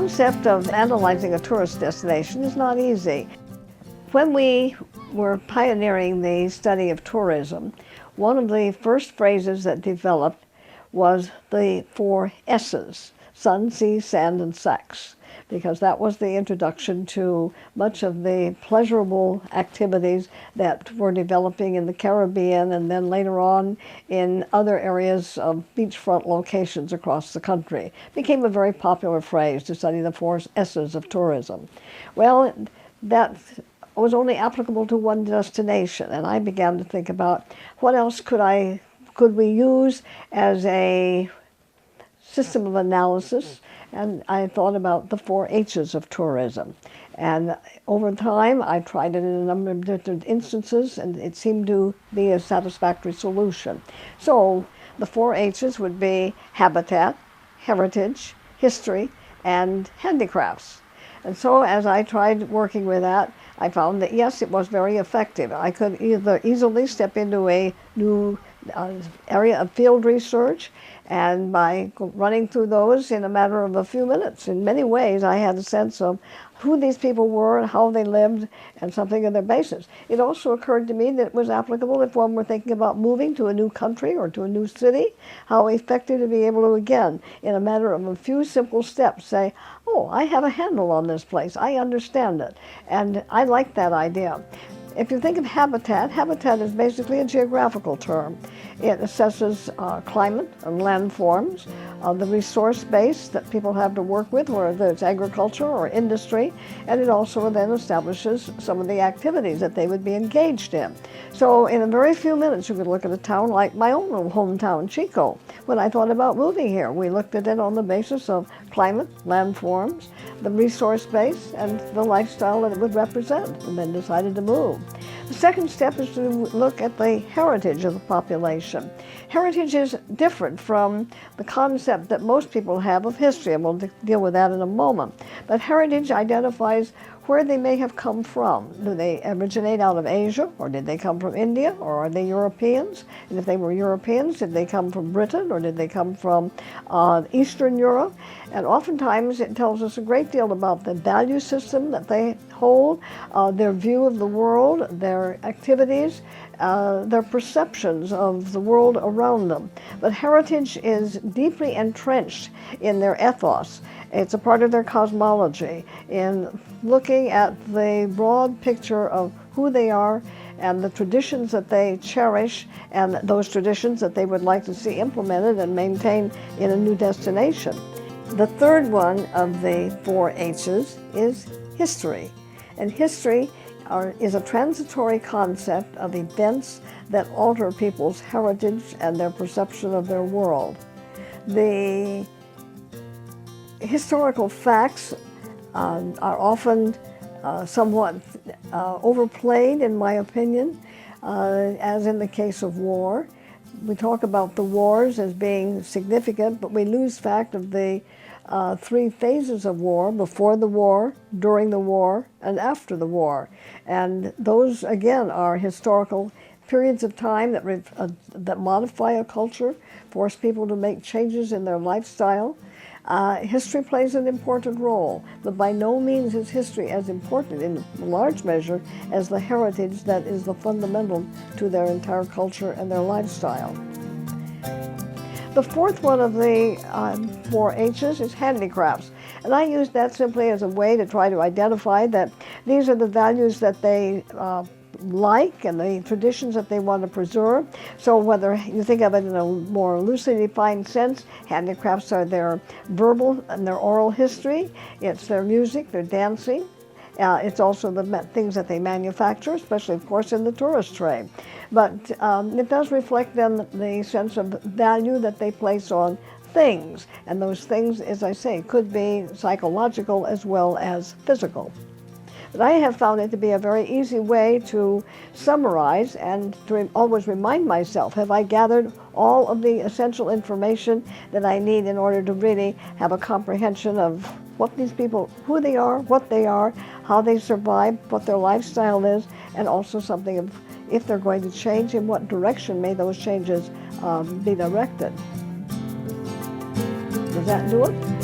concept of analyzing a tourist destination is not easy. When we were pioneering the study of tourism, one of the first phrases that developed was the 4 S's: sun, sea, sand, and sex, because that was the introduction to much of the pleasurable activities that were developing in the Caribbean and then later on in other areas of beachfront locations across the country. It became a very popular phrase to study the 4 S's of tourism. Well, that was only applicable to one destination, and I began to think about what else could we use as a system of analysis, and I thought about the 4 H's of tourism. And over time, I tried it in a number of different instances, and it seemed to be a satisfactory solution. So the 4 H's would be habitat, heritage, history, and handicrafts. And so as I tried working with that, I found that yes, it was very effective. I could either easily step into a new area of field research, and by running through those in a matter of a few minutes, in many ways I had a sense of who these people were and how they lived and something of their basis. It also occurred to me that it was applicable if one were thinking about moving to a new country or to a new city, how effective to be able to, again, in a matter of a few simple steps, say, oh, I have a handle on this place, I understand it, and I like that idea. If you think of habitat, habitat is basically a geographical term. It assesses climate and landforms, the resource base that people have to work with, whether it's agriculture or industry, and it also then establishes some of the activities that they would be engaged in. So in a very few minutes, you could look at a town like my own little hometown, Chico. When I thought about moving here, we looked at it on the basis of climate, landforms, the resource base, and the lifestyle that it would represent, and then decided to move. The second step is to look at the heritage of the population. Heritage is different from the concept that most people have of history, and we'll deal with that in a moment. But heritage identifies where they may have come from. Do they originate out of Asia, or did they come from India, or are they Europeans? And if they were Europeans, did they come from Britain, or did they come from Eastern Europe? And oftentimes it tells us a great deal about the value system that they hold, their view of the world, their activities, their perceptions of the world around them. But heritage is deeply entrenched in their ethos. It's a part of their cosmology in looking at the broad picture of who they are and the traditions that they cherish and those traditions that they would like to see implemented and maintained in a new destination. The third one of the 4 H's is history. And history is a transitory concept of events that alter people's heritage and their perception of their world. The historical facts are often somewhat overplayed, in my opinion, as in the case of war. We talk about the wars as being significant, but we lose fact of the 3 phases of war: before the war, during the war, and after the war. And those, again, are historical periods of time that modify a culture, force people to make changes in their lifestyle. History plays an important role, but by no means is history as important in large measure as the heritage that is the fundamental to their entire culture and their lifestyle. The fourth one of the 4 H's is handicrafts. And I use that simply as a way to try to identify that these are the values that they like and the traditions that they want to preserve. So whether you think of it in a more loosely defined sense, handicrafts are their verbal and their oral history. It's their music, their dancing. It's also the things that they manufacture, especially, of course, in the tourist trade. But it does reflect then the sense of value that they place on things. And those things, as I say, could be psychological as well as physical. But I have found it to be a very easy way to summarize and to always remind myself, have I gathered all of the essential information that I need in order to really have a comprehension of what these people, who they are, what they are, how they survive, what their lifestyle is, and also something of if they're going to change, in what direction may those changes be directed. Does that do it?